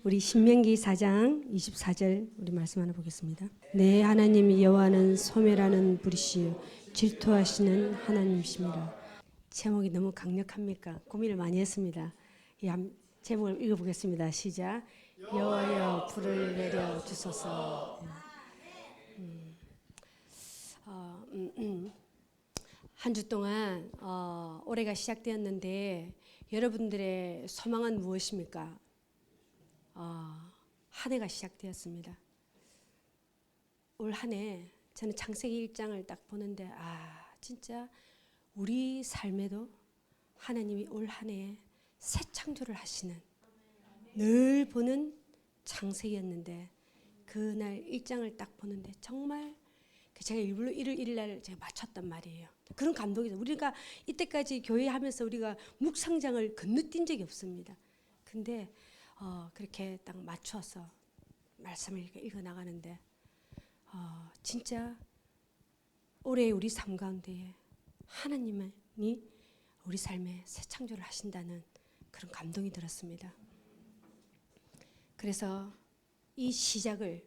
우리 신명기 4장 24절 우리 말씀 하나 보겠습니다. 네, 하나님 여호와는 소멸하는 분이시요 질투하시는 하나님이십니다. 제목이 너무 강력합니까? 고민을 많이 했습니다. 이 제목을 읽어보겠습니다. 시작. 여호와여 불을 내려 주소서. 한 주 동안 올해가 시작되었는데 여러분들의 소망은 무엇입니까? 한 해가 시작되었습니다. 올 한 해 저는 창세기 1장을 딱 보는데 진짜 우리 삶에도 하나님이 올 한 해에 새 창조를 하시는 늘 보는 창세기였는데 그날 1장을 딱 보는데 정말 제가 일부러 1일 날 제가 맞췄단 말이에요. 그런 감동이죠. 우리가 이때까지 교회 하면서 우리가 묵상장을 건너뛴 적이 없습니다. 근데 그렇게 딱 맞춰서 말씀을 이렇게 읽어 나가는데 진짜 올해 우리 삶 가운데에 하나님이 우리 삶에 새 창조를 하신다는 그런 감동이 들었습니다. 그래서 이 시작을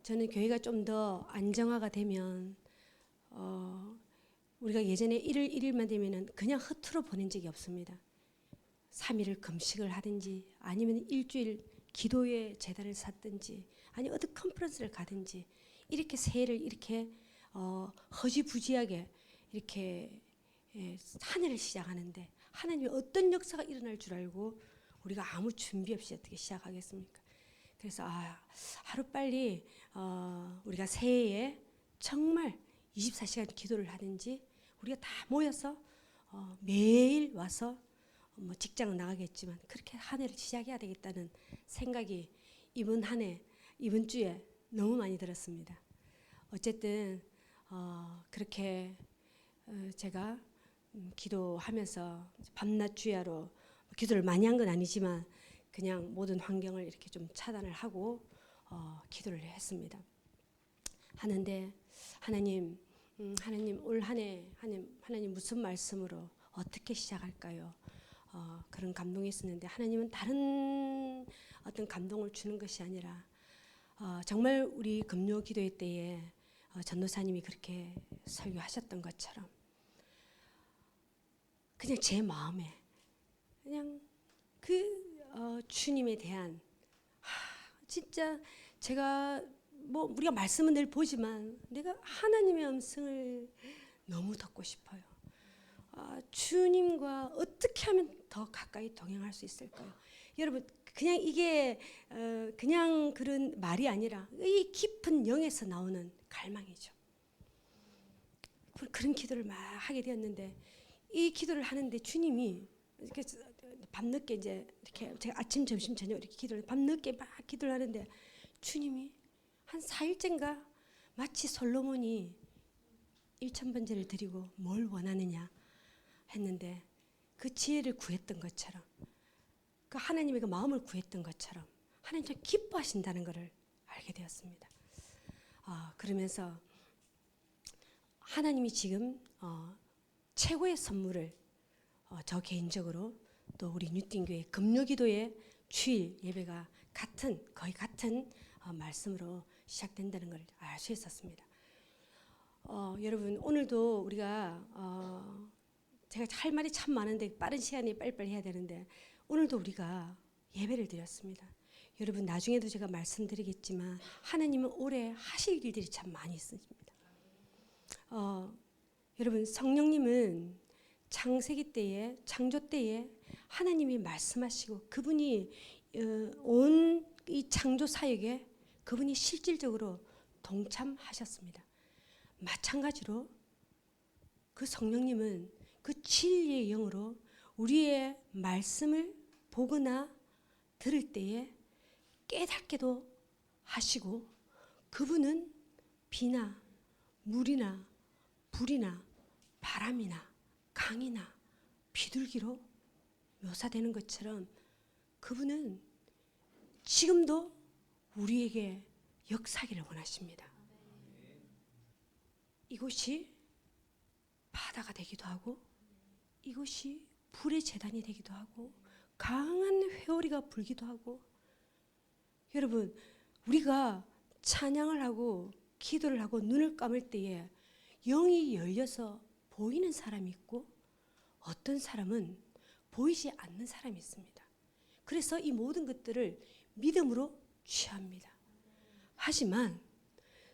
저는 교회가 좀 더 안정화가 되면 우리가 예전에 1일 1일만 되면은 그냥 허투루 보낸 적이 없습니다. 3일을 금식을 하든지 아니면 일주일 기도의 재단을 샀든지 아니 어디 컨퍼런스를 가든지 이렇게 새해를 이렇게 허지부지하게 이렇게 한 해를 시작하는데 하나님이 어떤 역사가 일어날 줄 알고 우리가 아무 준비 없이 어떻게 시작하겠습니까? 그래서 하루빨리 우리가 새해에 정말 24시간 기도를 하든지 우리가 다 모여서 매일 와서 뭐 직장은 나가겠지만 그렇게 한 해를 시작해야 되겠다는 생각이 이번 한 해, 이번 주에 너무 많이 들었습니다. 어쨌든 그렇게 제가 기도하면서 밤낮 주야로 기도를 많이 한 건 아니지만 그냥 모든 환경을 이렇게 좀 차단을 하고 기도를 했습니다. 하는데 하나님 올 한 해 하나님 무슨 말씀으로 어떻게 시작할까요? 그런 감동이 있었는데 하나님은 다른 어떤 감동을 주는 것이 아니라 정말 우리 금요 기도회 때에 전도사님이 그렇게 설교하셨던 것처럼 그냥 제 마음에 그냥 주님에 대한 진짜 제가 뭐 우리가 말씀은 늘 보지만 내가 하나님의 음성을 너무 듣고 싶어요. 주님과 어떻게 하면 더 가까이 동행할 수 있을까요? 여러분 그냥 이게 그냥 그런 말이 아니라 이 깊은 영에서 나오는 갈망이죠. 그런 기도를 막 하게 되었는데 이 기도를 하는데 주님이 이렇게 밤늦게 이제 이렇게 제가 아침 점심 저녁 이렇게 기도를 밤늦게 막 기도를 하는데 주님이 한 4일째인가 마치 솔로몬이 1,000번제를 드리고 뭘 원하느냐 했는데 그 지혜를 구했던 것처럼 그 하나님의 그 마음을 구했던 것처럼 하나님 참 기뻐하신다는 것을 알게 되었습니다. 그러면서 하나님이 지금 최고의 선물을 저 개인적으로 또 우리 뉴띵교회 금요기도의 주일 예배가 거의 같은 말씀으로 시작된다는 걸 알 수 있었습니다. 여러분 오늘도 우리가 제가 할 말이 참 많은데 빠른 시간에 빨리빨리 해야 되는데 오늘도 우리가 예배를 드렸습니다. 여러분 나중에도 제가 말씀드리겠지만 하나님은 올해 하실 일들이 참 많이 있습니다. 여러분 성령님은 창세기 때에 창조 때에 하나님이 말씀하시고 그분이 온 이 창조 사역에 그분이 실질적으로 동참하셨습니다. 마찬가지로 그 성령님은 그 진리의 영으로 우리의 말씀을 보거나 들을 때에 깨닫게도 하시고 그분은 비나 물이나 불이나 바람이나 강이나 비둘기로 묘사되는 것처럼 그분은 지금도 우리에게 역사하기를 원하십니다. 이곳이 바다가 되기도 하고 이곳이 불의 제단이 되기도 하고 강한 회오리가 불기도 하고, 여러분 우리가 찬양을 하고 기도를 하고 눈을 감을 때에 영이 열려서 보이는 사람이 있고 어떤 사람은 보이지 않는 사람이 있습니다. 그래서 이 모든 것들을 믿음으로 취합니다. 하지만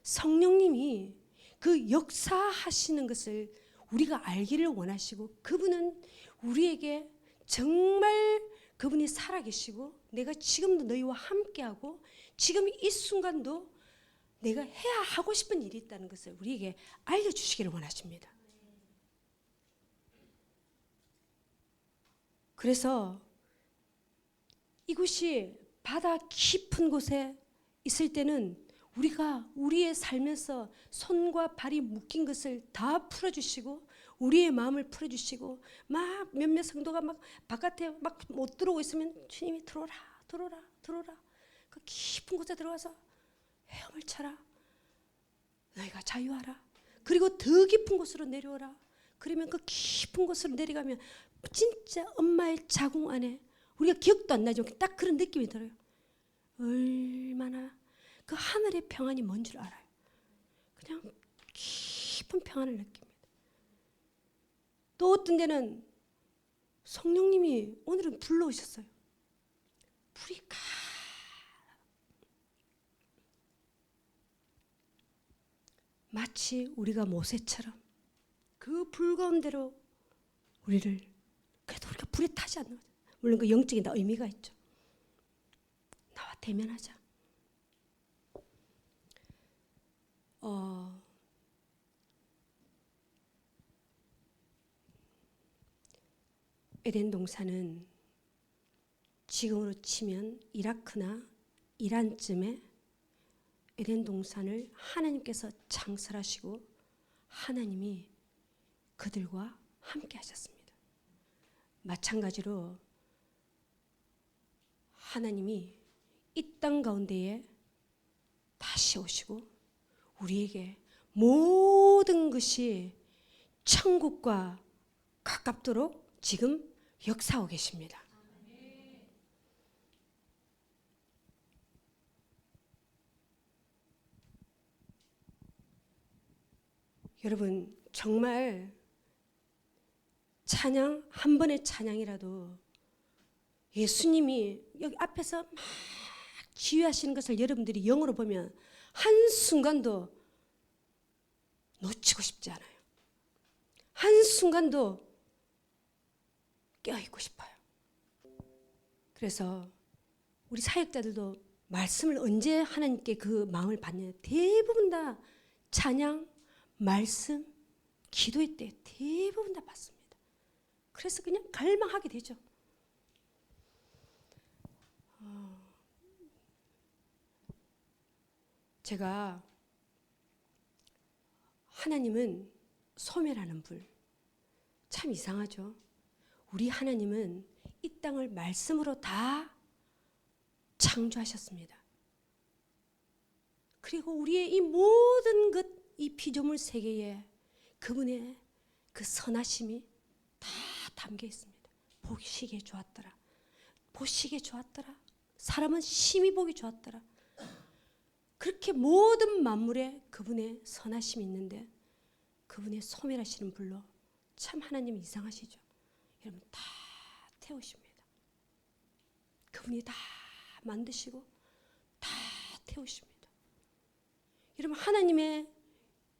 성령님이 그 역사하시는 것을 우리가 알기를 원하시고, 그분은 우리에게 정말 그분이 살아계시고 내가 지금도 너희와 함께하고 지금 이 순간도 내가 해야 하고 싶은 일이 있다는 것을 우리에게 알려주시기를 원하십니다. 그래서 이곳이 바다 깊은 곳에 있을 때는 우리가 우리의 살면서 손과 발이 묶인 것을 다 풀어주시고 우리의 마음을 풀어주시고, 막 몇몇 성도가 막 바깥에 막 못 들어오고 있으면 주님이 들어오라 들어오라 들어오라, 그 깊은 곳에 들어가서 헤엄을 쳐라, 너희가 자유하라. 그리고 더 깊은 곳으로 내려오라. 그러면 그 깊은 곳으로 내려가면 진짜 엄마의 자궁 안에, 우리가 기억도 안 나죠, 딱 그런 느낌이 들어요. 얼마나 그 하늘의 평안이 뭔 줄 알아요. 그냥 깊은 평안을 느낍니다. 또 어떤 데는 성령님이 오늘은 불러오셨어요. 불이 마치 우리가 모세처럼 그 불 가운데로 우리를, 그래도 우리가 불에 타지 않는 거죠. 물론 그 영적인 의미가 있죠. 나와 대면하자. 에덴 동산은 지금으로 치면 이라크나 이란쯤에 에덴 동산을 하나님께서 창설하시고 하나님이 그들과 함께 하셨습니다. 마찬가지로 하나님이 이 땅 가운데에 다시 오시고 우리에게 모든 것이 천국과 가깝도록 지금 역사하고 계십니다. 여러분 정말 찬양 한 번의 찬양이라도 예수님이 여기 앞에서 막 지휘하시는 것을 여러분들이 영으로 보면 한순간도 놓치고 싶지 않아요. 한순간도 껴있고 싶어요. 그래서 우리 사역자들도 말씀을 언제 하나님께 그 마음을 받냐, 대부분 다 찬양, 말씀, 기도의 때 대부분 다 받습니다. 그래서 그냥 갈망하게 되죠. 제가 하나님은 소멸하는 불, 참 이상하죠. 우리 하나님은 이 땅을 말씀으로 다 창조하셨습니다. 그리고 우리의 이 모든 것, 이 피조물 세계에 그분의 그 선하심이 다 담겨 있습니다. 보시기에 좋았더라. 보시기에 좋았더라. 사람은 심히 보기 좋았더라. 그렇게 모든 만물에 그분의 선하심이 있는데 그분의 소멸하시는 불로 참 하나님 이상하시죠. 여러분 다 태우십니다. 그분이 다 만드시고 다 태우십니다. 여러분 하나님의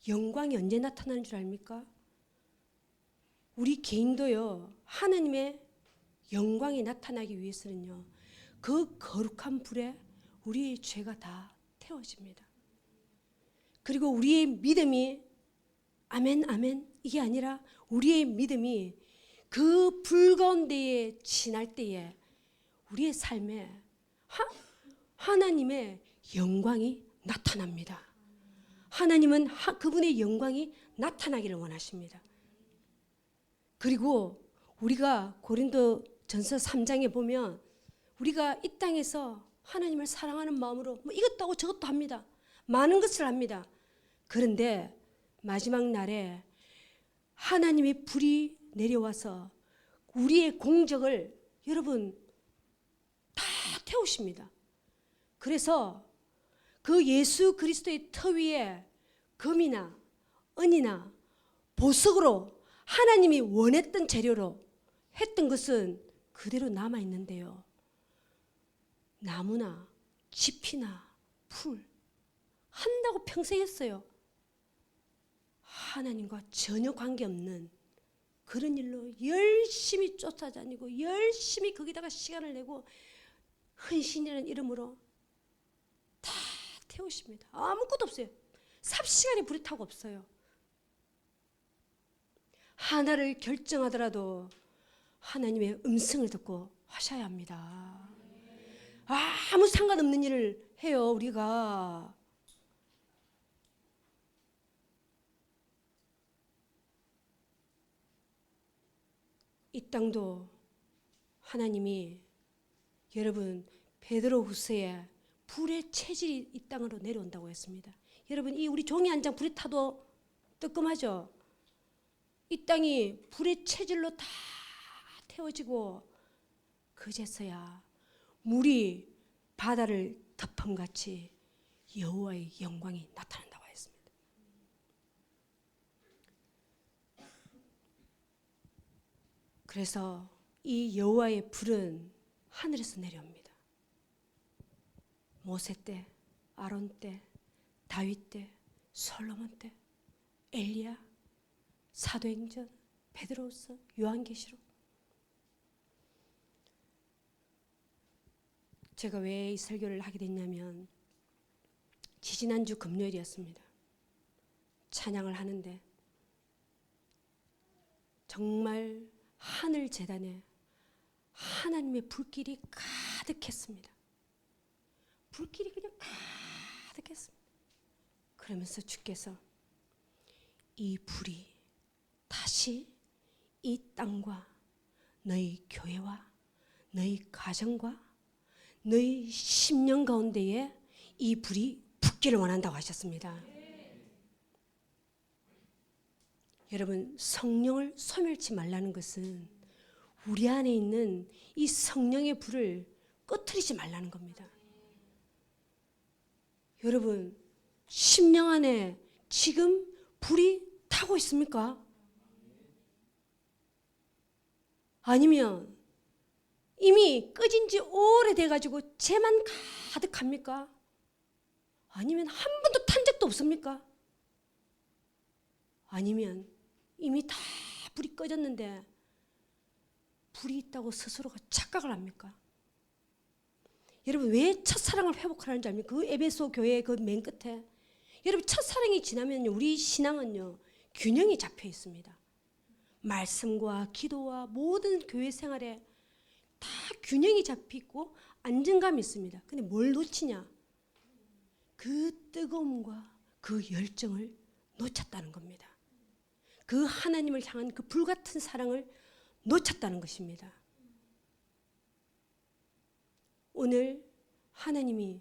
영광이 언제 나타나는 줄 압니까? 우리 개인도요, 하나님의 영광이 나타나기 위해서는요, 그 거룩한 불에 우리의 죄가 다 태워집니다. 그리고 우리의 믿음이 아멘 아멘 이게 아니라 우리의 믿음이 그 불 가운데에 지날 때에 우리의 삶에 하나님의 영광이 나타납니다. 하나님은 그분의 영광이 나타나기를 원하십니다. 그리고 우리가 고린도전서 3장에 보면 우리가 이 땅에서 하나님을 사랑하는 마음으로 뭐 이것도 하고 저것도 합니다. 많은 것을 합니다. 그런데 마지막 날에 하나님의 불이 내려와서 우리의 공적을, 여러분 태우십니다. 그래서 그 예수 그리스도의 터 위에 금이나 은이나 보석으로 하나님이 원했던 재료로 했던 것은 그대로 남아 있는데요. 나무나 짚이나 풀 한다고 평생 했어요. 하나님과 전혀 관계없는 그런 일로 열심히 쫓아다니고 열심히 거기다가 시간을 내고 헌신이라는 이름으로 다 태우십니다. 아무것도 없어요. 삽시간에 불이 타고 없어요. 하나를 결정하더라도 하나님의 음성을 듣고 하셔야 합니다. 아무 상관없는 일을 해요, 우리가. 이 땅도 하나님이 여러분 베드로후서에 불의 체질이 이 땅으로 내려온다고 했습니다. 여러분 이 우리 종이 한 장 불에 타도 뜨끔하죠. 이 땅이 불의 체질로 다 태워지고 그제서야 물이 바다를 덮음같이 여호와의 영광이 나타난다고 했습니다. 그래서 이 여호와의 불은 하늘에서 내려옵니다. 모세 때, 아론 때, 다윗 때, 솔로몬 때, 엘리야, 사도행전, 베드로후서, 요한계시록. 제가 왜 이 설교를 하게 됐냐면 지지난주 금요일이었습니다. 찬양을 하는데 정말 하늘 제단에 하나님의 불길이 가득했습니다. 불길이 그냥 가득했습니다. 그러면서 주께서 이 불이 다시 이 땅과 너희 교회와 너희 가정과 너희 심령 가운데에 이 불이 붙기를 원한다고 하셨습니다. 여러분 성령을 소멸치 말라는 것은 우리 안에 있는 이 성령의 불을 꺼트리지 말라는 겁니다. 여러분 심령 안에 지금 불이 타고 있습니까? 아니면 이미 꺼진 지 오래돼가지고 재만 가득합니까? 아니면 한 번도 탄 적도 없습니까? 아니면 이미 다 불이 꺼졌는데 불이 있다고 스스로가 착각을 합니까? 여러분 왜 첫사랑을 회복하라는 줄 압니까? 그 에베소 교회 그 맨 끝에 여러분 첫사랑이 지나면요 우리 신앙은요 균형이 잡혀 있습니다. 말씀과 기도와 모든 교회 생활에 다 균형이 잡히고 안정감이 있습니다. 근데 뭘 놓치냐? 그 뜨거움과 그 열정을 놓쳤다는 겁니다. 그 하나님을 향한 그 불같은 사랑을 놓쳤다는 것입니다. 오늘 하나님이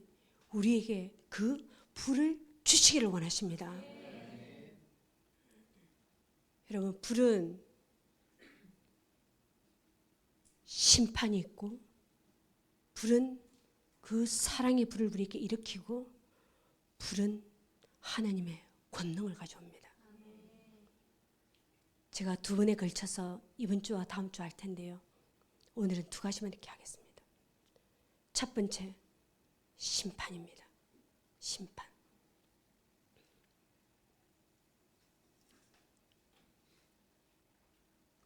우리에게 그 불을 주시기를 원하십니다. 여러분 불은 심판이 있고 불은 그 사랑의 불을 우리에게 일으키고 불은 하나님의 권능을 가져옵니다. 제가 두 번에 걸쳐서 이번 주와 다음 주 할 텐데요. 오늘은 두 가지만 이렇게 하겠습니다. 첫 번째 심판입니다. 심판.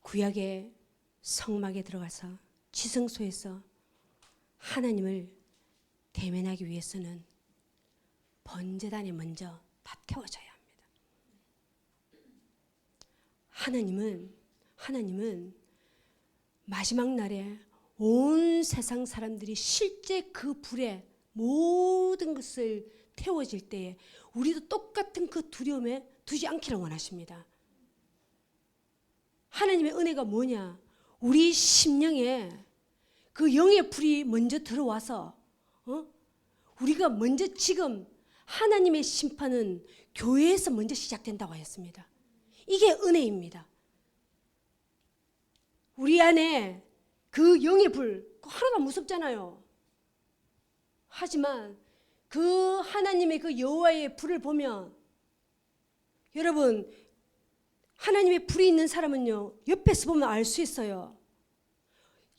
구약의 성막에 들어가서 지성소에서 하나님을 대면하기 위해서는 번제단에 먼저 다 태워져야 합니다. 하나님은 마지막 날에 온 세상 사람들이 실제 그 불에 모든 것을 태워질 때에 우리도 똑같은 그 두려움에 두지 않기를 원하십니다. 하나님의 은혜가 뭐냐? 우리 심령에 그 영의 불이 먼저 들어와서 우리가 먼저 지금 하나님의 심판은 교회에서 먼저 시작된다고 하였습니다. 이게 은혜입니다. 우리 안에 그 영의 불 하나도 안 무섭잖아요. 하지만 그 하나님의 그 여호와의 불을 보면, 여러분 하나님의 불이 있는 사람은요, 옆에서 보면 알 수 있어요.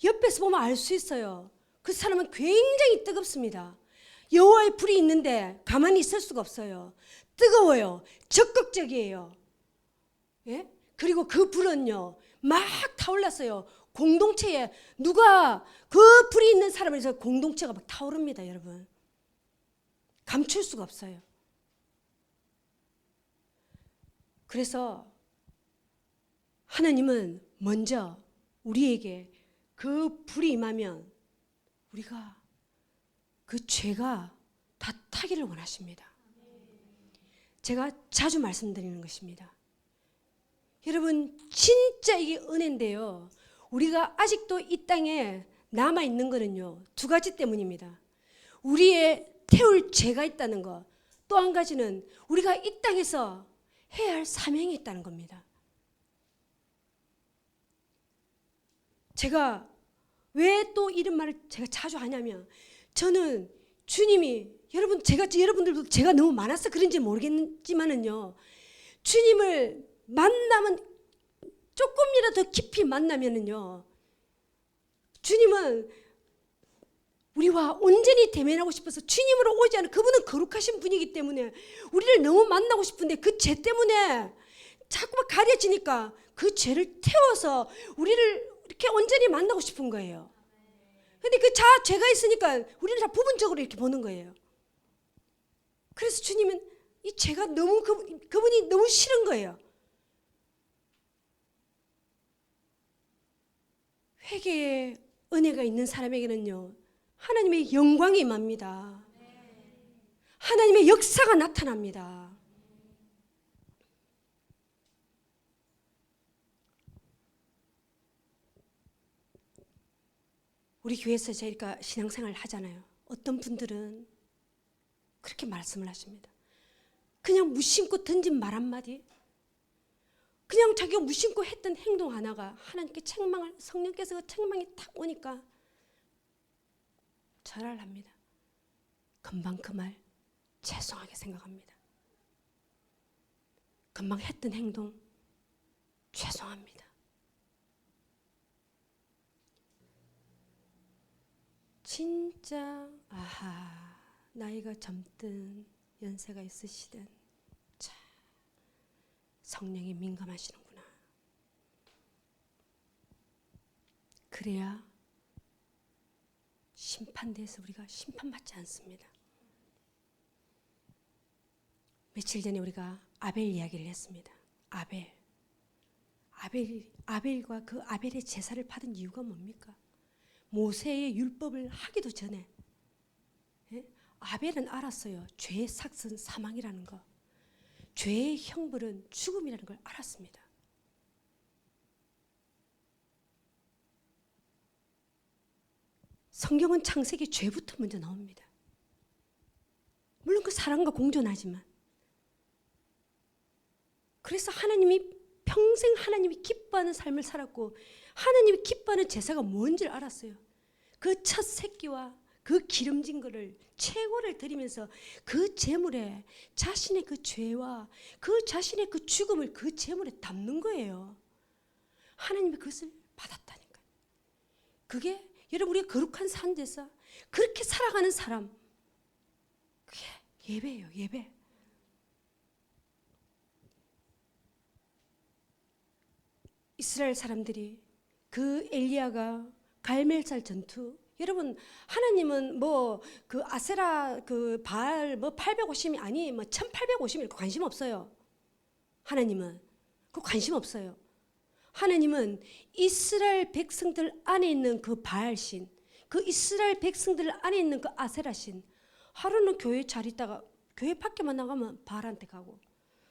옆에서 보면 알 수 있어요. 그 사람은 굉장히 뜨겁습니다. 여호와의 불이 있는데 가만히 있을 수가 없어요. 뜨거워요. 적극적이에요. 예? 그리고 그 불은요, 막 타올랐어요. 공동체에 누가 그 불이 있는 사람을 해서 공동체가 막 타오릅니다, 여러분. 감출 수가 없어요. 그래서 하나님은 먼저 우리에게 그 불이 임하면 우리가 그 죄가 다 타기를 원하십니다. 제가 자주 말씀드리는 것입니다. 여러분 진짜 이게 은혜인데요, 우리가 아직도 이 땅에 남아있는 거는요, 두 가지 때문입니다. 우리의 태울 죄가 있다는 것, 또 한 가지는 우리가 이 땅에서 해야 할 사명이 있다는 겁니다. 제가 왜 또 이런 말을 제가 자주 하냐면, 저는 주님이, 여러분들도 제가 너무 많아서 그런지 모르겠지만은요, 주님을 만나면, 조금이라도 더 깊이 만나면은요, 주님은 우리와 온전히 대면하고 싶어서 주님으로 오지 않은, 그분은 거룩하신 분이기 때문에 우리를 너무 만나고 싶은데 그 죄 때문에 자꾸만 가려지니까 그 죄를 태워서 우리를 이렇게 온전히 만나고 싶은 거예요. 근데 그 죄가 있으니까 우리는 다 부분적으로 이렇게 보는 거예요. 그래서 주님은 이 죄가 너무 그분이 너무 싫은 거예요. 회개의 은혜가 있는 사람에게는요, 하나님의 영광이 임합니다. 하나님의 역사가 나타납니다. 우리 교회에서 저희가 신앙생활을 하잖아요. 어떤 분들은 그렇게 말씀을 하십니다. 그냥 무심코 던진 말 한마디, 그냥 자기가 무심코 했던 행동 하나가 하나님께 성령께서 책망이 탁 오니까 절하를 합니다. 금방 그 말 죄송하게 생각합니다. 금방 했던 행동 죄송합니다. 진짜 나이가 젊든 연세가 있으시든 참 성령이 민감하시는구나. 그래야 심판대에서 우리가 심판받지 않습니다. 며칠 전에 우리가 아벨 이야기를 했습니다. 아벨과 그 아벨의 제사를 받은 이유가 뭡니까? 모세의 율법을 하기도 전에 아벨은 알았어요. 죄의 삭은 사망이라는 거, 죄의 형벌은 죽음이라는 걸 알았습니다. 성경은 창세기 죄부터 먼저 나옵니다. 물론 그 사랑과 공존하지만, 그래서 하나님이 평생 하나님이 기뻐하는 삶을 살았고, 하나님이 기뻐하는 제사가 뭔지를 알았어요. 그 첫 새끼와 그 기름진 거를 최고를 드리면서 그 제물에 자신의 그 죄와 그 자신의 그 죽음을 그 제물에 담는 거예요. 하나님이 그것을 받았다니까요. 그게 여러분, 우리가 거룩한 산 데서 그렇게 살아가는 사람, 그게 예배예요. 예배. 이스라엘 사람들이 그 엘리야가 갈멜살 전투, 여러분 하나님은 뭐 그 아세라 그 바알 뭐 850이 아니 뭐 1850일 관심 없어요. 하나님은 그 관심 없어요. 하나님은 이스라엘 백성들 안에 있는 그 바알신, 그 이스라엘 백성들 안에 있는 그 아세라신, 하루는 교회 잘 있다가 교회 밖에만 나가면 바알한테 가고,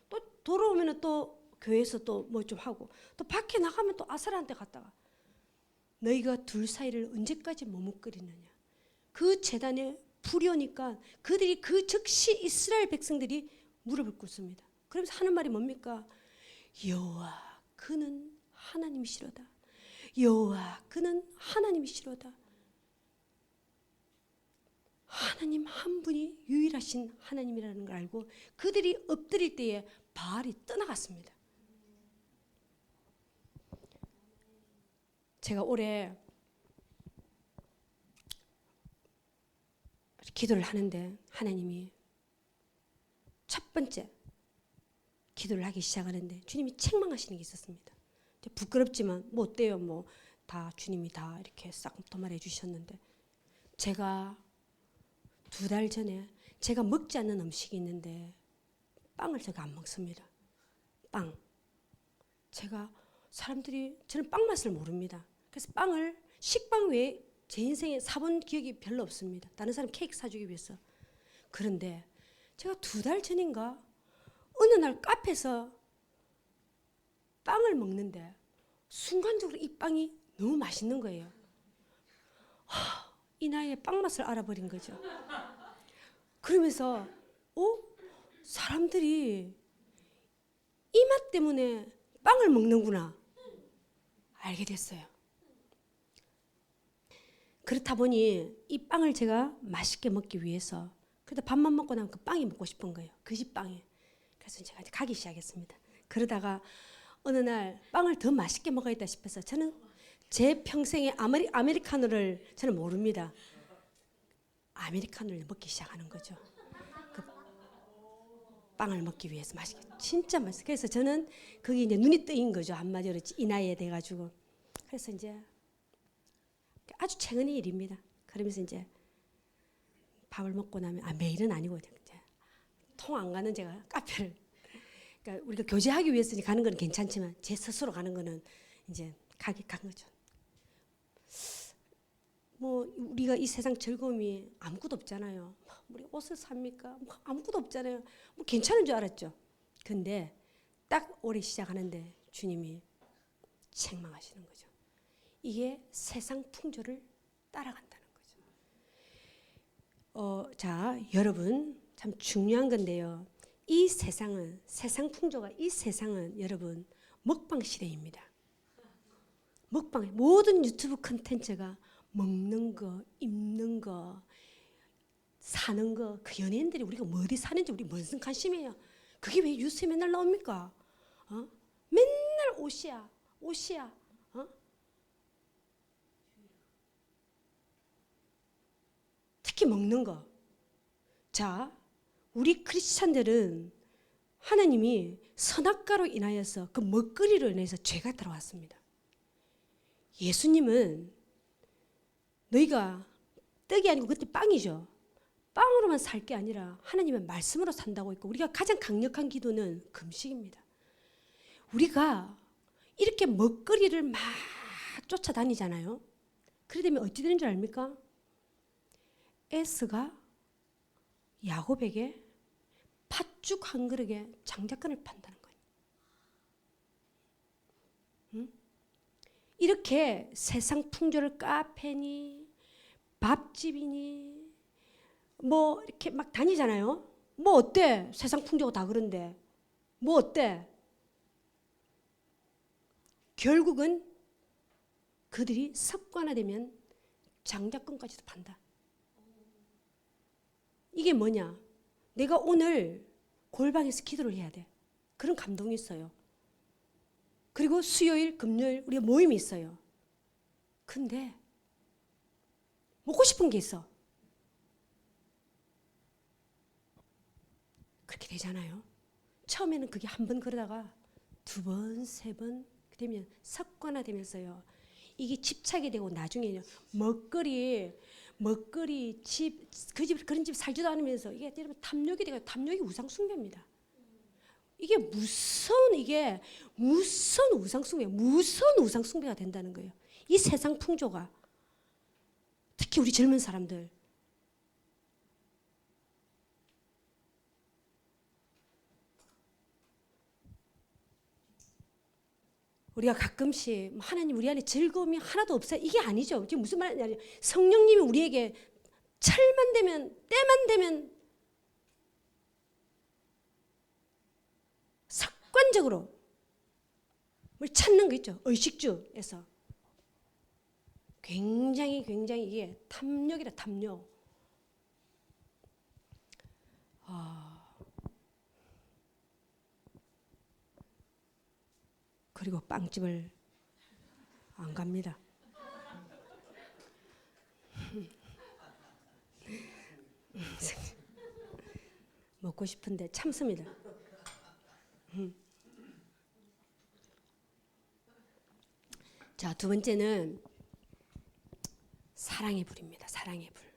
또 돌아오면 또 교회에서 또 뭐 좀 하고, 또 밖에 나가면 또 아세라한테 갔다가, 너희가 둘 사이를 언제까지 머뭇거리느냐. 그 제단에 불이 오니까 그들이 그 즉시 이스라엘 백성들이 무릎을 꿇습니다. 그러면서 하는 말이 뭡니까? 여호와 그는 하나님이시로다. 여호와 그는 하나님이시로다. 하나님 한 분이 유일하신 하나님이라는 걸 알고 그들이 엎드릴 때에 바알이 떠나갔습니다. 제가 올해 기도를 하는데 하나님이 첫 번째 기도를 하기 시작하는데 주님이 책망하시는 게 있었습니다. 부끄럽지만 뭐 어때요? 뭐 다 주님이 다 이렇게 싹 도말해 주셨는데 제가 2달 전에 제가 먹지 않는 음식이 있는데 빵을 제가 안 먹습니다. 빵. 제가 저는 빵 맛을 모릅니다. 그래서 빵을 식빵 외에 제 인생에 사본 기억이 별로 없습니다. 다른 사람 케이크 사주기 위해서. 그런데 제가 2달 전인가 어느 날 카페에서 빵을 먹는데 순간적으로 이 빵이 너무 맛있는 거예요. 이 나이에 빵 맛을 알아버린 거죠. 그러면서 사람들이 이 맛 때문에 빵을 먹는구나 알게 됐어요. 그렇다 보니 이 빵을 제가 맛있게 먹기 위해서 그래도 밥만 먹고 나면 그 빵이 먹고 싶은 거예요. 그 집 빵이. 그래서 제가 이제 가기 시작했습니다. 그러다가 어느 날 빵을 더 맛있게 먹어야겠다 싶어서 저는 제 평생에 아메리카노를 저는 모릅니다. 아메리카노를 먹기 시작하는 거죠. 그 빵을 먹기 위해서 맛있게 진짜 맛있어요. 그래서 저는 그게 이제 눈이 뜨인 거죠. 한마디로 이 나이에 돼가지고. 그래서 이제 아주 최근의 일입니다. 그러면서 이제 밥을 먹고 나면 매일은 아니고 이제 통 안 가는 제가 카페를 그러니까 우리가 교제하기 위해서 가는 건 괜찮지만 제 스스로 가는 거는 이제 간 거죠. 뭐 우리가 이 세상 즐거움이 아무것도 없잖아요. 우리 옷을 삽니까? 뭐 아무것도 없잖아요. 뭐 괜찮은 줄 알았죠. 근데 딱 올해 시작하는데 주님이 책망하시는 거죠. 이게 세상 풍조를 따라간다는 거죠. 자, 여러분 참 중요한 건데요. 이 세상은 세상 풍조가 이 세상은 여러분 먹방 시대입니다. 먹방 모든 유튜브 콘텐츠가 먹는 거, 입는 거, 사는 거, 그 연예인들이 우리가 뭐 어디 사는지 우리 무슨 관심이에요? 그게 왜 뉴스에 맨날 나옵니까? 맨날 옷이야. 특히 먹는 거. 자, 우리 크리스찬들은 하나님이 선악과로 인하여서 그 먹거리로 인해서 죄가 들어왔습니다. 예수님은 너희가 떡이 아니고 그때 빵이죠. 빵으로만 살 게 아니라 하나님의 말씀으로 산다고 했고 우리가 가장 강력한 기도는 금식입니다. 우리가 이렇게 먹거리를 막 쫓아다니잖아요. 그래 되면 어찌 되는 줄 압니까? 에스가 야곱에게 팥죽 한 그릇에 장자권을 판다는 거예요. 응? 이렇게 세상 풍조를 카페니 밥집이니 뭐 이렇게 막 다니잖아요. 뭐 어때? 세상 풍조가 다 그런데 뭐 어때? 결국은 그들이 습관화되면 장자권까지도 판다. 이게 뭐냐? 내가 오늘 골방에서 기도를 해야 돼. 그런 감동이 있어요. 그리고 수요일, 금요일 우리가 모임이 있어요. 근데 먹고 싶은 게 있어. 그렇게 되잖아요. 처음에는 그게 한 번 그러다가 2번, 3번 되면 습관화되면서요. 이게 집착이 되고 나중에는 먹거리 집, 그 집, 그런 집 살지도 않으면서 이게 여러분 탐욕이 되고 탐욕이 우상숭배입니다. 이게 무슨 우상숭배, 무슨 우상숭배가 된다는 거예요. 이 세상 풍조가 특히 우리 젊은 사람들 우리가 가끔씩 하나님 우리 안에 즐거움이 하나도 없어요. 이게 아니죠. 지금 무슨 말이냐? 성령님이 우리에게 철만 되면 때만 되면 습관적으로 뭘 찾는 거 있죠. 의식주에서 굉장히 이게 탐욕이라 탐욕. 그리고 빵집을 안 갑니다. 먹고 싶은데 참습니다. 자, 두 번째는 사랑의 불입니다. 사랑의 불.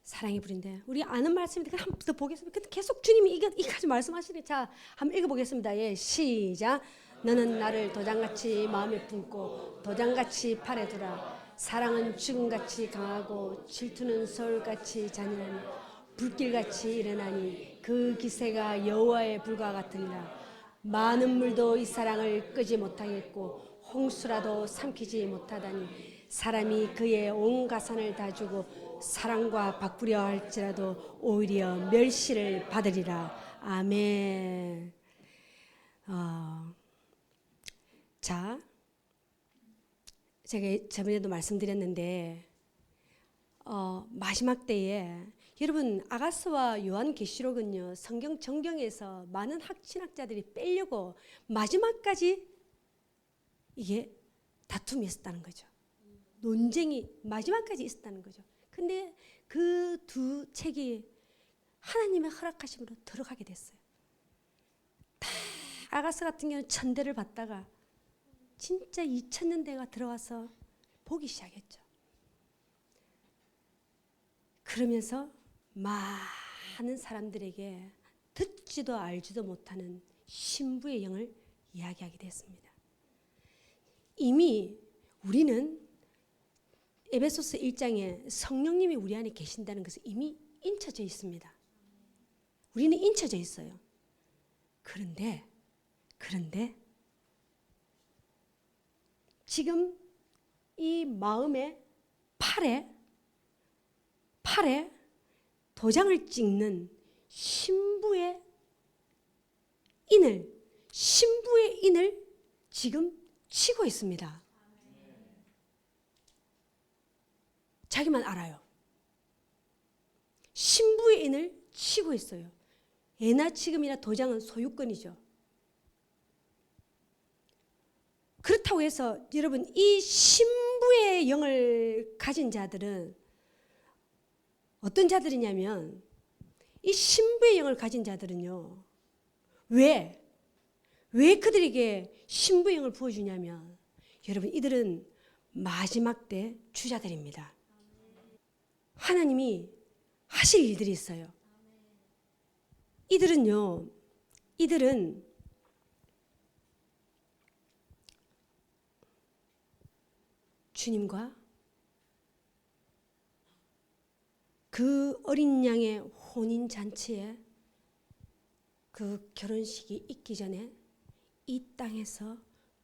사랑의 불인데 우리 아는 말씀인데 한 번 더 보겠습니다. 근데 계속 주님이 이까지 말씀하시네. 자, 한번 읽어보겠습니다. 예, 시작. 너는 나를 도장같이 마음에 품고 도장같이 팔에 두라. 사랑은 죽음같이 강하고 질투는 서울같이 잔인하니 불길같이 일어나니 그 기세가 여호와의 불과 같으니라. 많은 물도 이 사랑을 끄지 못하겠고 홍수라도 삼키지 못하다니 사람이 그의 온 가산을 다 주고 사랑과 바꾸려 할지라도 오히려 멸시를 받으리라. 아멘. 자, 제가 저번에도 말씀드렸는데 마지막 때에 여러분 아가서와 요한계시록은요 성경 정경에서 많은 신학자들이 빼려고 마지막까지 이게 다툼이 있었다는 거죠. 논쟁이 마지막까지 있었다는 거죠. 근데 그 두 책이 하나님의 허락하심으로 들어가게 됐어요. 다 아가서 같은 경우는 천대를 받다가 진짜 2000년대가 들어와서 보기 시작했죠. 그러면서 많은 사람들에게 듣지도 알지도 못하는 신부의 영을 이야기하게 됐습니다. 이미 우리는 에베소서 1장에 성령님이 우리 안에 계신다는 것은 이미 인쳐져 있습니다. 우리는 인쳐져 있어요. 그런데 지금 이 마음의 팔에 도장을 찍는 신부의 인을 지금 치고 있습니다. 자기만 알아요. 신부의 인을 치고 있어요. 예나 지금이나 도장은 소유권이죠. 그렇다고 해서 여러분 이 신부의 영을 가진 자들은 어떤 자들이냐면 이 신부의 영을 가진 자들은요. 왜 그들에게 신부의 영을 부어주냐면 여러분 이들은 마지막 때 주자들입니다. 하나님이 하실 일들이 있어요. 이들은 주님과 그 어린 양의 혼인 잔치에 그 결혼식이 있기 전에 이 땅에서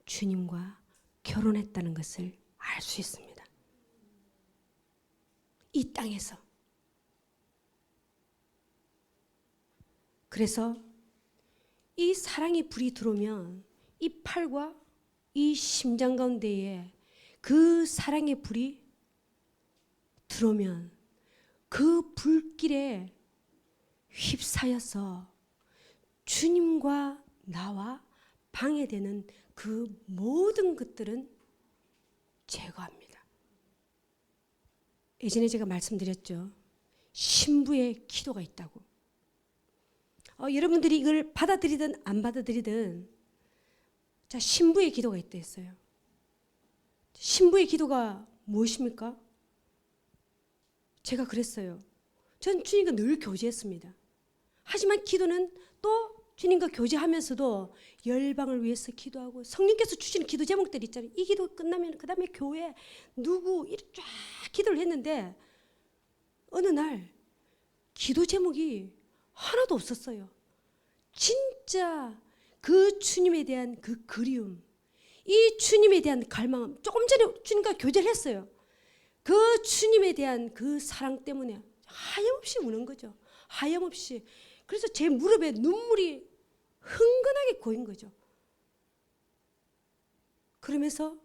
주님과 결혼했다는 것을 알 수 있습니다. 이 땅에서. 그래서 이 사랑의 불이 들어오면 이 팔과 이 심장 가운데에 그 사랑의 불이 들어오면 그 불길에 휩싸여서 주님과 나와 방해되는 그 모든 것들은 제거합니다. 예전에 제가 말씀드렸죠. 신부의 기도가 있다고. 여러분들이 이걸 받아들이든 안 받아들이든 자, 신부의 기도가 있다 했어요. 신부의 기도가 무엇입니까? 제가 그랬어요. 전 주님과 늘 교제했습니다. 하지만 기도는 또 주님과 교제하면서도 열방을 위해서 기도하고 성령께서 주시는 기도 제목들 있잖아요. 이 기도 끝나면 그 다음에 교회 누구 이렇게 쫙 기도를 했는데 어느 날 기도 제목이 하나도 없었어요. 진짜 그 주님에 대한 그 그리움, 이 주님에 대한 갈망, 조금 전에 주님과 교제를 했어요. 그 주님에 대한 그 사랑 때문에 하염없이 우는 거죠. 하염없이. 그래서 제 무릎에 눈물이 흥건하게 고인 거죠. 그러면서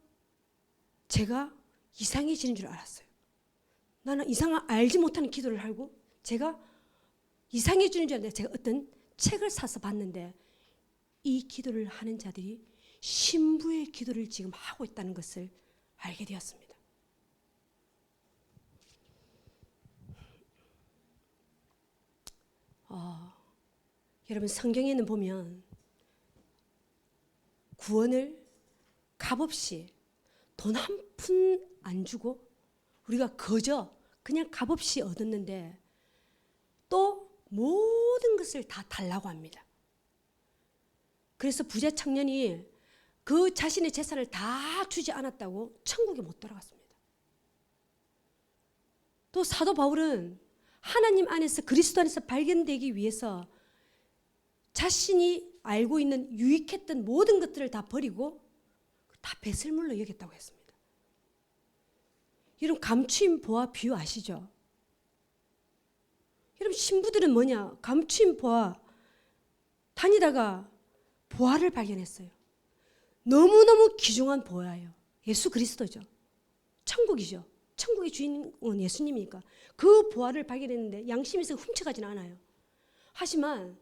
제가 이상해지는 줄 알았어요. 나는 알지 못하는 기도를 하고 제가 이상해지는 줄 알았는데 제가 어떤 책을 사서 봤는데 이 기도를 하는 자들이 신부의 기도를 지금 하고 있다는 것을 알게 되었습니다. 여러분, 성경에는 보면 구원을 값없이 돈 한 푼 안 주고 우리가 거저 그냥 값없이 얻었는데 또 모든 것을 다 달라고 합니다. 그래서 부자 청년이 그 자신의 재산을 다 주지 않았다고 천국에 못 들어갔습니다. 또 사도 바울은 하나님 안에서 그리스도 안에서 발견되기 위해서 자신이 알고 있는 유익했던 모든 것들을 다 버리고 다 배설물로 여겼다고 했습니다. 여러분, 감추인 보화 비유 아시죠? 여러분, 신부들은 뭐냐? 감추인 보화 다니다가 보화를 발견했어요. 너무너무 귀중한 보화예요. 예수 그리스도죠. 천국이죠. 천국의 주인은 예수님이니까 그 보화를 발견했는데 양심에서 훔쳐가지는 않아요. 하지만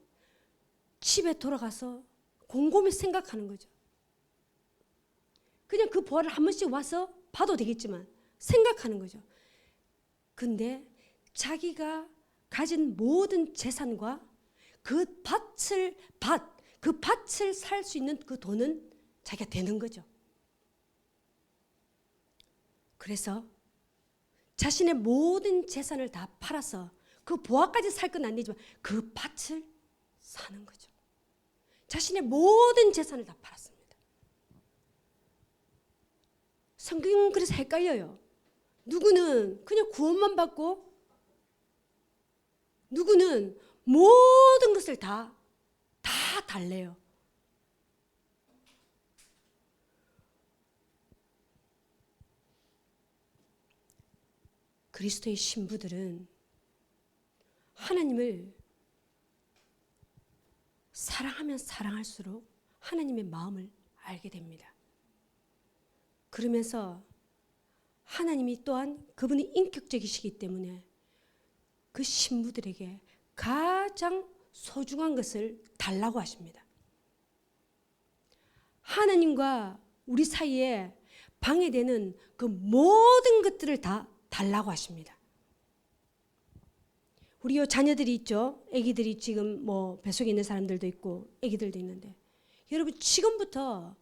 집에 돌아가서 곰곰이 생각하는 거죠. 그냥 그 보화를 한 번씩 와서 봐도 되겠지만 생각하는 거죠. 근데 자기가 가진 모든 재산과 그 밭을 살 수 있는 그 돈은 자기가 되는 거죠. 그래서 자신의 모든 재산을 다 팔아서 그 보화까지 살 건 안 되지만 그 밭을 사는 거죠. 자신의 모든 재산을 다 팔았습니다. 성경은 그래서 헷갈려요. 누구는 그냥 구원만 받고 누구는 모든 것을 다 달래요. 그리스도의 신부들은 하나님을 사랑하면 사랑할수록 하나님의 마음을 알게 됩니다. 그러면서 하나님이 또한 그분이 인격적이시기 때문에 그 신부들에게 가장 소중한 것을 달라고 하십니다. 하나님과 우리 사이에 방해되는 그 모든 것들을 다 달라고 하십니다. 우리 요 자녀들이 있죠. 아기들이 지금 뭐 뱃속에 있는 사람들도 있고 아기들도 있는데 여러분 지금부터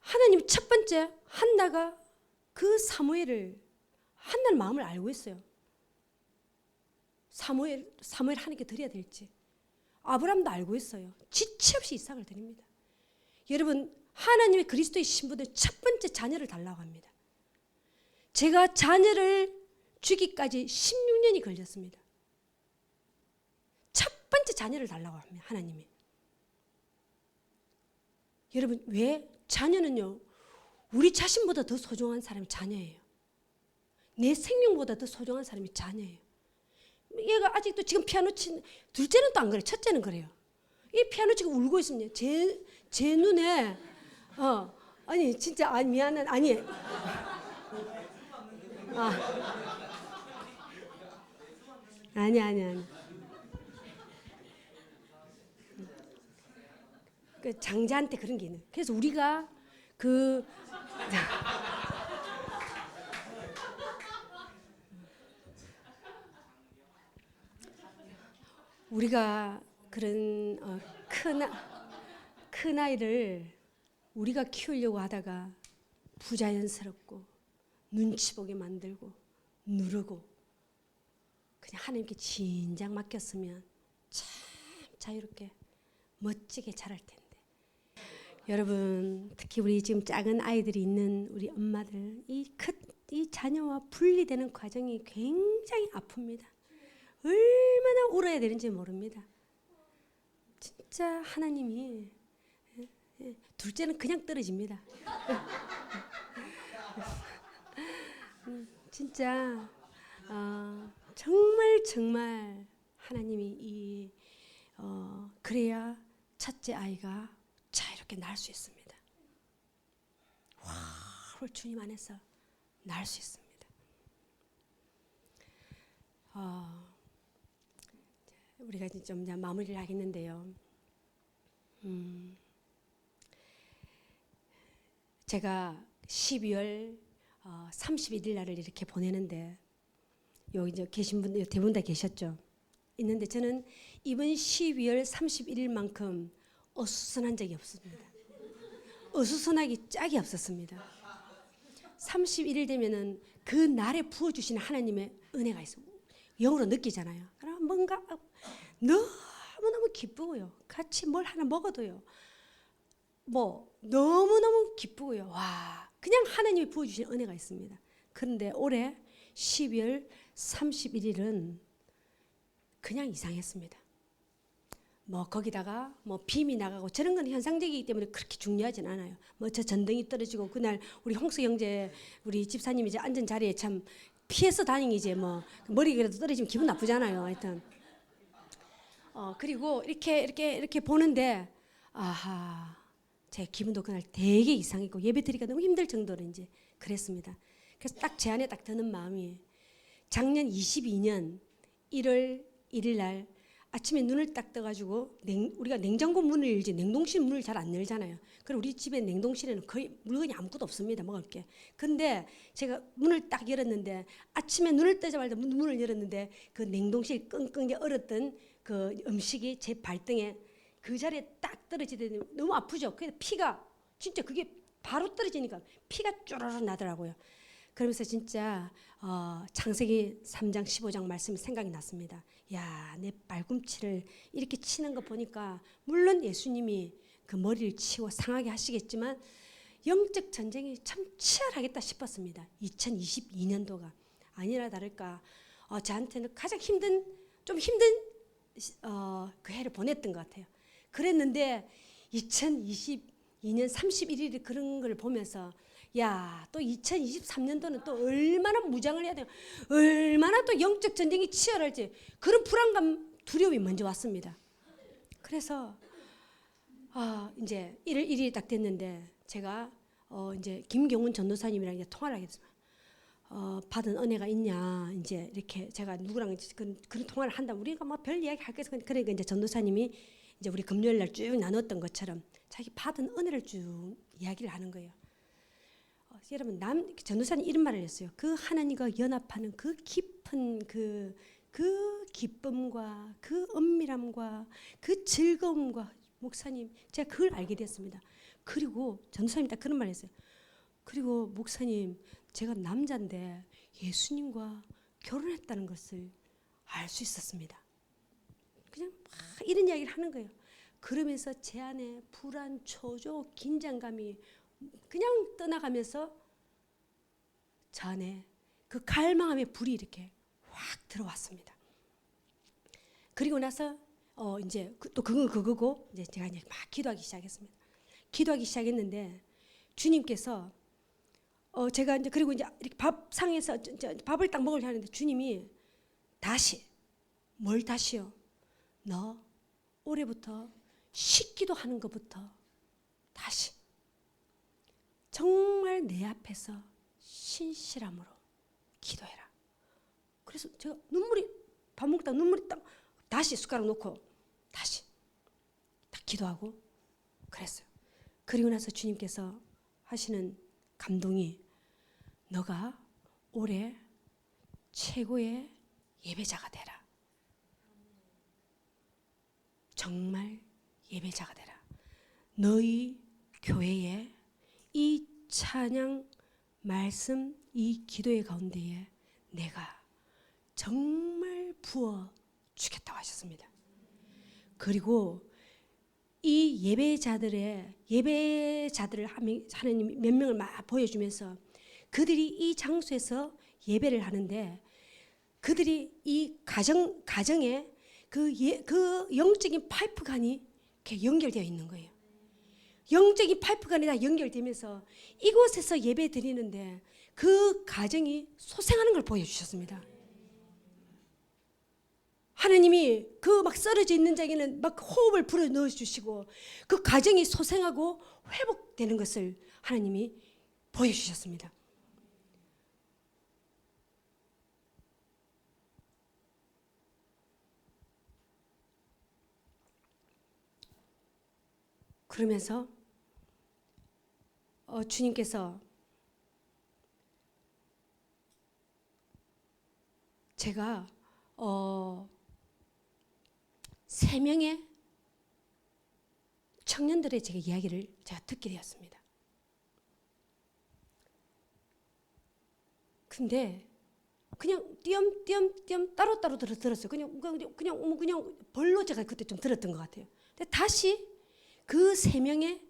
하나님 첫 번째 한나가 그 사무엘을 한나는 마음을 알고 있어요. 사무엘 하나님께 드려야 될지. 아브라함도 알고 있어요. 지체 없이 이삭을 드립니다. 여러분 하나님의 그리스도의 신부들 첫 번째 자녀를 달라고 합니다. 제가 자녀를 주기까지 16년이 걸렸습니다. 첫 번째 자녀를 달라고 합니다. 하나님이. 여러분 왜? 자녀는요 우리 자신보다 더 소중한 사람이 자녀예요. 내 생명보다 더 소중한 사람이 자녀예요. 얘가 아직도 지금 피아노 친 둘째는 또 안 그래요. 첫째는 그래요. 이 피아노 치고 울고 있습니다. 제 눈에 아니 진짜 미안해 아니 아니 그 장자한테 그런 게 있는. 그래서 우리가 우리가 그런 큰 아이를 우리가 키우려고 하다가 부자연스럽고 눈치 보게 만들고 누르고 그냥 하나님께 진작 맡겼으면 참 자유롭게 멋지게 자랄 텐데. 여러분 특히 우리 지금 작은 아이들이 있는 우리 엄마들 이 자녀와 분리되는 과정이 굉장히 아픕니다. 얼마나 울어야 되는지 모릅니다. 진짜 하나님이 둘째는 그냥 떨어집니다. 진짜 정말 하나님이 그래야 첫째 아이가 자유롭게 날 수 있습니다. 우리 주님 안에서 날 수 있습니다. 우리가 좀 마무리를 하겠는데요. 제가 12월 31일 날을 이렇게 보내는데 여기 이제 계신 분들 대부분 다 계셨죠. 있는데 저는 이번 12월 31일만큼 어수선한 적이 없습니다. 어수선하기 짝이 없었습니다. 31일 되면은 그 날에 부어주시는 하나님의 은혜가 있어요. 영으로 느끼잖아요. 그럼 뭔가 너무너무 기쁘고요. 같이 뭘 하나 먹어도요. 뭐 너무너무 기쁘고요. 와, 그냥 하나님이 부어주신 은혜가 있습니다. 그런데 올해 12월 31일은 그냥 이상했습니다. 뭐 거기다가 뭐 빔이 나가고 저런 건 현상적이기 때문에 그렇게 중요하진 않아요. 뭐 저 전등이 떨어지고 그날 우리 홍수 형제 우리 집사님이 이제 앉은 자리에 참 피해서 다니지 뭐 머리라도 떨어지면 기분 나쁘잖아요. 하여튼 그리고 이렇게 보는데 아하 제 기분도 그날 되게 이상했고 예배드리기가 너무 힘들 정도로 이제 그랬습니다. 그래서 딱 제 안에 딱 드는 마음이 작년 22년 1월 1일 날 아침에 눈을 딱 떠가지고 우리가 냉장고 문을 열지 냉동실 문을 잘 안 열잖아요. 그리고 우리 집에 냉동실에는 거의 물건이 아무것도 없습니다. 먹을 게. 근데 제가 문을 딱 열었는데 아침에 눈을 뜨자마자 문을 열었는데 그 냉동실 끙끙 얼었던 그 음식이 제 발등에 그 자리에 딱 떨어지더니 너무 아프죠. 그래서 피가 진짜 그게 바로 떨어지니까 피가 쪼르르 나더라고요. 그러면서 진짜 창세기 3장 15장 말씀이 생각이 났습니다. 야, 내 발꿈치를 이렇게 치는 거 보니까 물론 예수님이 그 머리를 치고 상하게 하시겠지만 영적 전쟁이 참 치열하겠다 싶었습니다. 2022년도가 아니라 다를까 저한테는 가장 좀 힘든 그 해를 보냈던 것 같아요. 그랬는데 2022년 31일에 그런 걸 보면서 야, 또 2023년도는 또 얼마나 무장을 해야 돼요. 얼마나 또 영적 전쟁이 치열할지 그런 불안감, 두려움이 먼저 왔습니다. 그래서 이제 1월 1일이 딱 됐는데 제가 이제 김경훈 전도사님이랑 이제 통화를 하게 됐습니다. 받은 은혜가 있냐 이제 이렇게 제가 누구랑 그런 통화를 한다. 우리가 뭐 별 이야기 할 게 없어. 그러니까 이제 전도사님이 이제 우리 금요일 날 쭉 나눴던 것처럼 자기 받은 은혜를 쭉 이야기를 하는 거예요. 여러분 전도사님 이런 말을 했어요. 그 하나님과 연합하는 그 깊은 그 기쁨과 그 은밀함과 그 즐거움과 목사님 제가 그걸 알게 됐습니다. 그리고 전도사님 딱 그런 말 했어요. 그리고 목사님 제가 남자인데 예수님과 결혼했다는 것을 알 수 있었습니다. 그냥 막 이런 이야기를 하는 거예요. 그러면서 제 안에 불안, 초조, 긴장감이 그냥 떠나가면서 저 안에 그 갈망함의 불이 이렇게 확 들어왔습니다. 그리고 나서 이제 또 그거고 이제 제가 이제 막 기도하기 시작했습니다. 기도하기 시작했는데 주님께서 제가 이제 그리고 이제 이렇게 밥상에서 밥을 딱 먹으려 하는데 주님이 다시 뭘 다시요? 너 올해부터 식기도 하는 것부터 다시 정말 내 앞에서 신실함으로 기도해라. 그래서 제가 밥 먹다 눈물이 딱 다시 숟가락 놓고 다시 딱 기도하고 그랬어요. 그리고 나서 주님께서 하시는 감동이 너가 올해 최고의 예배자가 되라. 정말 예배자가 되라. 너희 교회에 이 찬양 말씀 이 기도의 가운데에 내가 정말 부어 주겠다고 하셨습니다. 그리고 이 예배자들을 하나님 몇 명을 막 보여주면서 그들이 이 장소에서 예배를 하는데 그들이 이 가정에 그 영적인 파이프관이 이렇게 연결되어 있는 거예요. 영적인 파이프관이 다 연결되면서 이곳에서 예배 드리는데 그 가정이 소생하는 걸 보여주셨습니다. 하나님이 그 막 쓰러져 있는 자에게는 막 호흡을 불어 넣어주시고 그 가정이 소생하고 회복되는 것을 하나님이 보여주셨습니다. 그러면서 주님께서 제가 3명의 청년들의 제가 이야기를 제가 듣게 되었습니다. 근데 그냥 띄엄띄엄 따로따로 들었어요. 그냥 벌로 제가 그때 좀 들었던 것 같아요. 근데 다시 그 3명의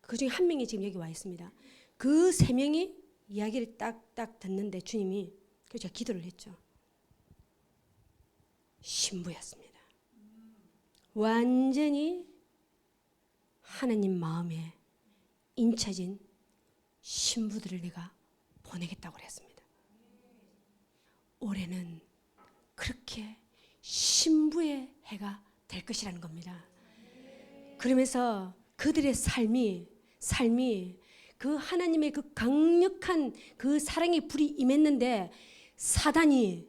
그중에 1명이 지금 여기 와 있습니다. 그 3명이 이야기를 딱딱 듣는데 주님이 그래서 제가 기도를 했죠. 신부였습니다. 완전히 하나님 마음에 인쳐진 신부들을 내가 보내겠다고 그랬습니다. 올해는 그렇게 신부의 해가 될 것이라는 겁니다. 그러면서 그들의 삶이 그 하나님의 그 강력한 그 사랑의 불이 임했는데 사단이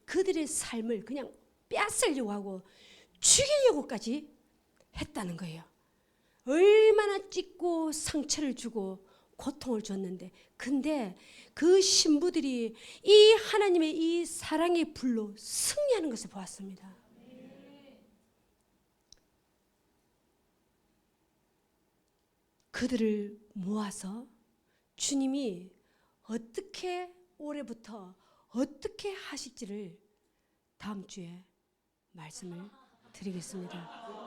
그들의 삶을 그냥 빼앗으려고 하고 죽이려고까지 했다는 거예요. 얼마나 찢고 상처를 주고 고통을 줬는데, 근데 그 신부들이 이 하나님의 이 사랑의 불로 승리하는 것을 보았습니다. 그들을 모아서 주님이 어떻게 올해부터 어떻게 하실지를 다음 주에 말씀을 드리겠습니다.